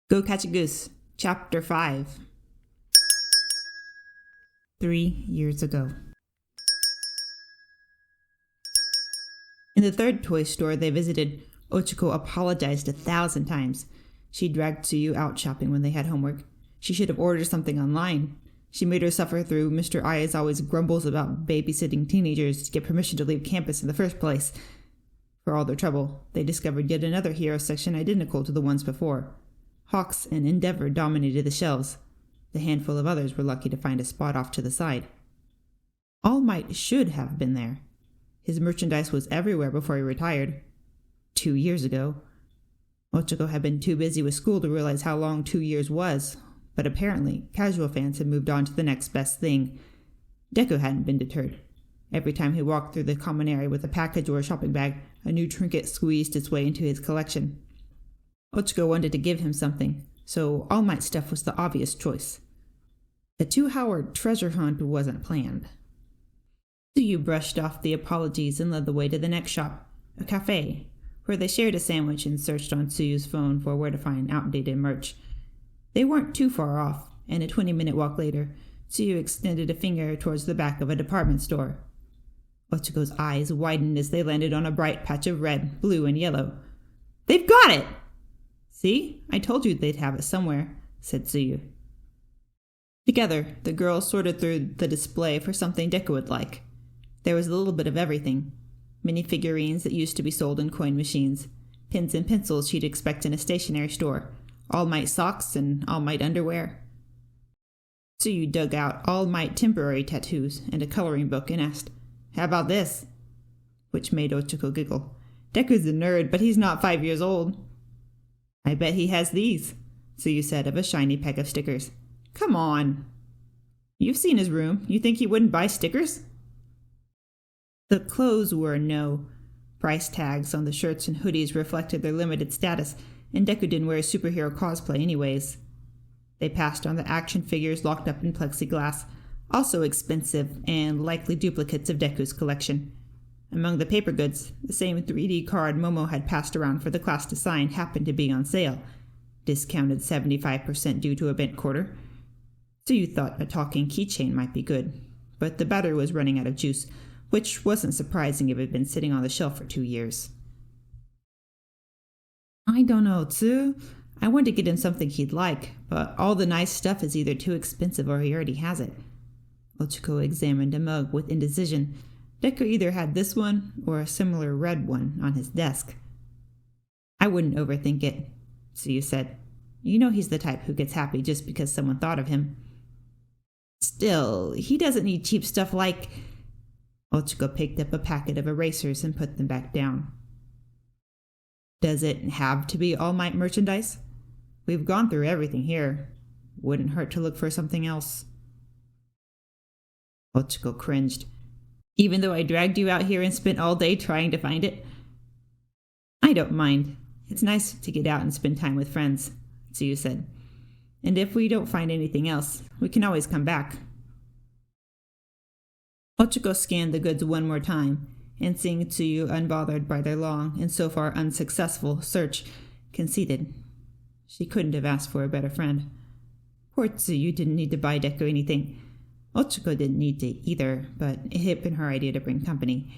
Go Catch a Goose, Chapter 5. 3 years ago. In the third toy store they visited, Ochiko apologized 1,000 times. She dragged Tsuyu out shopping when they had homework. She should have ordered something online. She made her suffer through Mr. Ayazawa's grumbles about babysitting teenagers to get permission to leave campus in the first place. For all their trouble, they discovered yet another hero section identical to the ones before. Hawks and Endeavor dominated the shelves. The handful of others were lucky to find a spot off to the side. All Might should have been there. His merchandise was everywhere before he retired. 2 years ago. Ochiko had been too busy with school to realize how long 2 years was, but apparently casual fans had moved on to the next best thing. Deku hadn't been deterred. Every time he walked through the common area with a package or a shopping bag, a new trinket squeezed its way into his collection. Ochiko wanted to give him something, so All Might stuff was the obvious choice. The 2-hour treasure hunt wasn't planned. Tsuyu brushed off the apologies and led the way to the next shop, a cafe, where they shared a sandwich and searched on Tsuyu's phone for where to find outdated merch. They weren't too far off, and a 20-minute walk later, Tsuyu extended a finger towards the back of a department store. Ochiko's eyes widened as they landed on a bright patch of red, blue, and yellow. "They've got it!" "See? I told you they'd have it somewhere," said Tsuyu. Together, the girls sorted through the display for something Deku would like. There was a little bit of everything. Mini figurines that used to be sold in coin machines, pens and pencils she'd expect in a stationery store, All Might socks and All Might underwear. Tsuyu dug out All Might temporary tattoos and a coloring book and asked, "How about this?" Which made Ochiko giggle. Deku's a nerd, but he's not 5 years old. "I bet he has these," Tsuyu said of a shiny pack of stickers. "Come on. You've seen his room. You think he wouldn't buy stickers?" The clothes were a no. Price tags on the shirts and hoodies reflected their limited status, and Deku didn't wear superhero cosplay anyways. They passed on the action figures locked up in plexiglass, also expensive and likely duplicates of Deku's collection. Among the paper goods, the same 3D card Momo had passed around for the class to sign happened to be on sale, discounted 75% due to a bent quarter. So you thought a talking keychain might be good, but the battery was running out of juice, which wasn't surprising if it had been sitting on the shelf for 2 years. "I don't know, Tsu. I want to get him something he'd like, but all the nice stuff is either too expensive or he already has it." Ochiko examined a mug with indecision. Deku either had this one or a similar red one on his desk. "I wouldn't overthink it," Tsuyu said. "You know he's the type who gets happy just because someone thought of him." "Still, he doesn't need cheap stuff like..." Ochiko picked up a packet of erasers and put them back down. "Does it have to be All Might merchandise? We've gone through everything here. Wouldn't hurt to look for something else." Ochiko cringed. "Even though I dragged you out here and spent all day trying to find it?" "I don't mind. It's nice to get out and spend time with friends," Tsuyu said. "And if we don't find anything else, we can always come back." Ochiko scanned the goods one more time, and seeing Tsuyu unbothered by their long and so far unsuccessful search, conceded. She couldn't have asked for a better friend. Poor Tsuyu didn't need to buy Deku anything. Ochiko didn't need to either, but it had been her idea to bring company.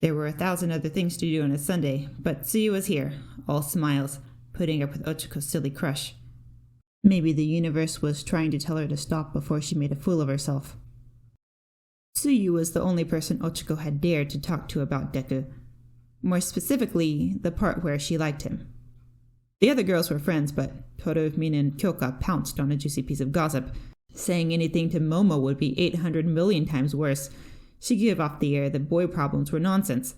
There were 1,000 other things to do on a Sunday, but Tsuyu was here, all smiles, putting up with Ochiko's silly crush. Maybe the universe was trying to tell her to stop before she made a fool of herself. Tsuyu was the only person Ochiko had dared to talk to about Deku. More specifically, the part where she liked him. The other girls were friends, but Toru, Mina, and Kyoka pounced on a juicy piece of gossip. Saying anything to Momo would be 800 million times worse. She gave off the air that boy problems were nonsense.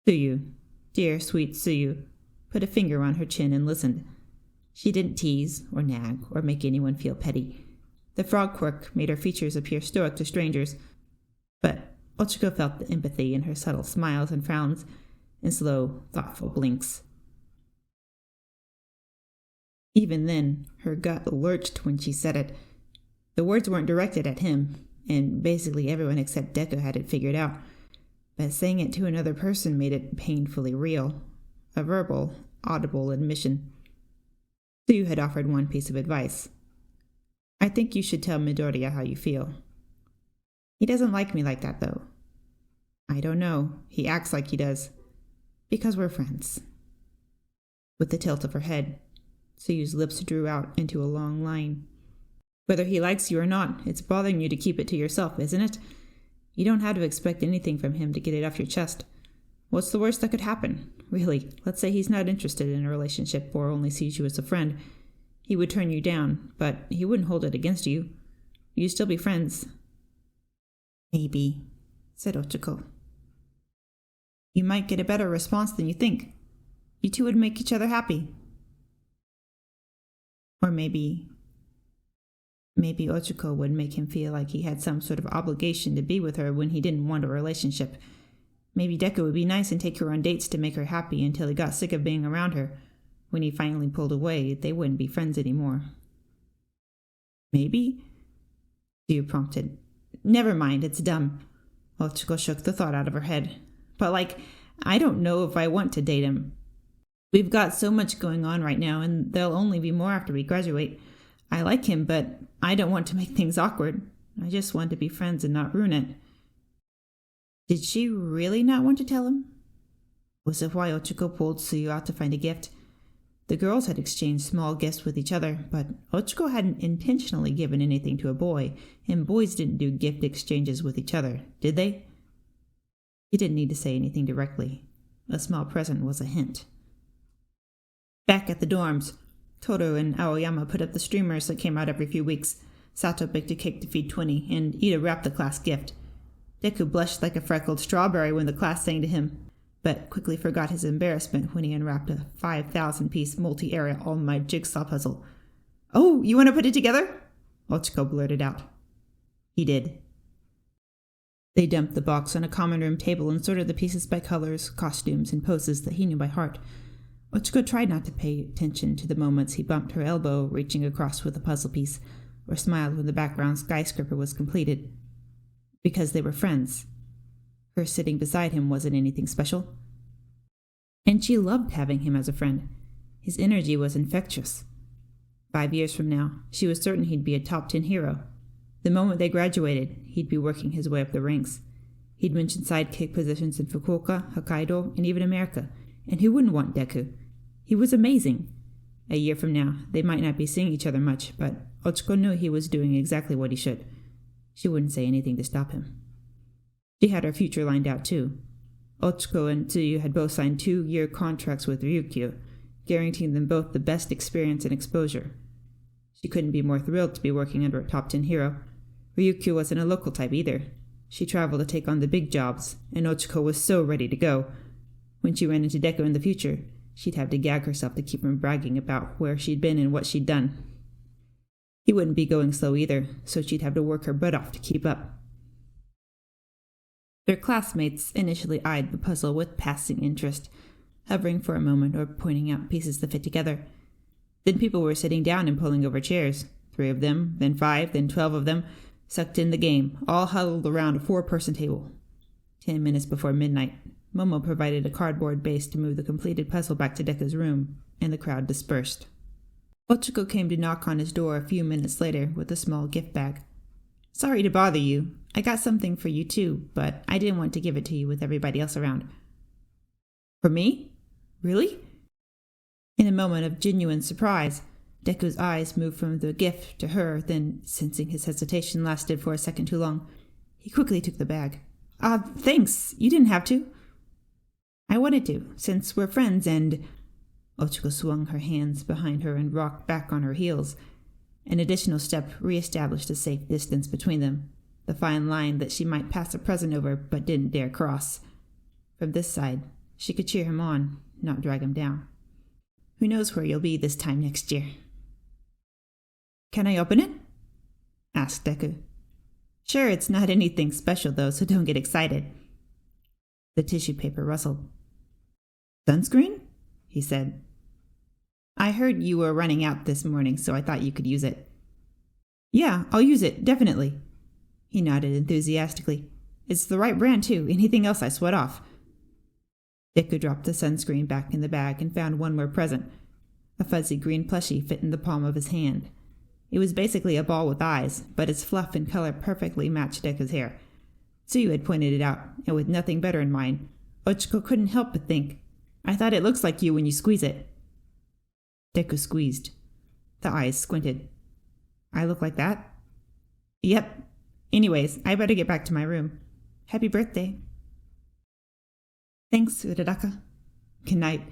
Tsuyu, dear sweet Tsuyu, put a finger on her chin and listened. She didn't tease or nag or make anyone feel petty. The frog quirk made her features appear stoic to strangers, but Ochiko felt the empathy in her subtle smiles and frowns and slow, thoughtful blinks. Even then, her gut lurched when she said it. The words weren't directed at him, and basically everyone except Deku had it figured out, but saying it to another person made it painfully real, a verbal, audible admission. Tsuyu had offered one piece of advice. I think you should tell Midoriya how you feel. He doesn't like me like that, though. I don't know. He acts like he does. Because we're friends. With the tilt of her head, Tsuyu's lips drew out into a long line. Whether he likes you or not, it's bothering you to keep it to yourself, isn't it? You don't have to expect anything from him to get it off your chest. What's the worst that could happen? Really, let's say he's not interested in a relationship or only sees you as a friend. He would turn you down, but he wouldn't hold it against you. You'd still be friends. Maybe, said Ochako. You might get a better response than you think. You two would make each other happy. Or maybe Ochako would make him feel like he had some sort of obligation to be with her when he didn't want a relationship. Maybe Deku would be nice and take her on dates to make her happy until he got sick of being around her. When he finally pulled away, they wouldn't be friends anymore. Maybe? Tsuyu prompted. Never mind, it's dumb. Ochako shook the thought out of her head. But I don't know if I want to date him. We've got so much going on right now, and there'll only be more after we graduate. I like him, but I don't want to make things awkward. I just want to be friends and not ruin it. Did she really not want to tell him? Was it why Ochako pulled Tsuyu out to find a gift? The girls had exchanged small gifts with each other, but Ochako hadn't intentionally given anything to a boy, and boys didn't do gift exchanges with each other, did they? He didn't need to say anything directly. A small present was a hint. Back at the dorms, Toru and Aoyama put up the streamers that came out every few weeks. Sato baked a cake to feed 20, and Ida wrapped the class gift. Deku blushed like a freckled strawberry when the class sang to him, but quickly forgot his embarrassment when he unwrapped a 5,000-piece multi-area all-night jigsaw puzzle. Oh, you want to put it together? Ochako blurted out. He did. They dumped the box on a common room table and sorted the pieces by colors, costumes, and poses that he knew by heart. Ochako tried not to pay attention to the moments he bumped her elbow reaching across with a puzzle piece, or smiled when the background skyscraper was completed. Because they were friends. Her sitting beside him wasn't anything special. And she loved having him as a friend. His energy was infectious. 5 years from now, she was certain he'd be a top 10 hero. The moment they graduated, he'd be working his way up the ranks. He'd mentioned sidekick positions in Fukuoka, Hokkaido, and even America. And who wouldn't want Deku? He was amazing. A year from now, they might not be seeing each other much, but Ochako knew he was doing exactly what he should. She wouldn't say anything to stop him. She had her future lined out, too. Ochako and Tsuyu had both signed 2-year contracts with Ryukyu, guaranteeing them both the best experience and exposure. She couldn't be more thrilled to be working under a top 10 hero. Ryukyu wasn't a local type either. She traveled to take on the big jobs, and Ochako was so ready to go. When she ran into Deku in the future, she'd have to gag herself to keep from bragging about where she'd been and what she'd done. He wouldn't be going slow either, so she'd have to work her butt off to keep up. Their classmates initially eyed the puzzle with passing interest, hovering for a moment or pointing out pieces that fit together. Then people were sitting down and pulling over chairs. 3 of them, then 5, then 12 of them, sucked in the game, all huddled around a 4-person table. 10 minutes before midnight, Momo provided a cardboard base to move the completed puzzle back to Deku's room, and the crowd dispersed. Ochako came to knock on his door a few minutes later with a small gift bag. Sorry to bother you. I got something for you too, but I didn't want to give it to you with everybody else around. For me? Really? In a moment of genuine surprise, Deku's eyes moved from the gift to her, then, sensing his hesitation lasted for a second too long, he quickly took the bag. Thanks. You didn't have to. I wanted to, since we're friends and... Ochako swung her hands behind her and rocked back on her heels. An additional step re-established a safe distance between them, the fine line that she might pass a present over but didn't dare cross. From this side, she could cheer him on, not drag him down. Who knows where you'll be this time next year? Can I open it? Asked Deku. Sure, it's not anything special though, so don't get excited. The tissue paper rustled. Sunscreen? He said. I heard you were running out this morning, so I thought you could use it. Yeah, I'll use it, definitely. He nodded enthusiastically. It's the right brand, too. Anything else I sweat off. Deku dropped the sunscreen back in the bag and found one more present. A fuzzy green plushie fit in the palm of his hand. It was basically a ball with eyes, but its fluff and color perfectly matched Deku's hair. Tsuyu had pointed it out, and with nothing better in mind, Ochiko couldn't help but think, "I thought it looks like you when you squeeze it." Deku squeezed. The eyes squinted. "I look like that?" "Yep. Anyways, I better get back to my room. Happy birthday." "Thanks, Uradaka." "Good night."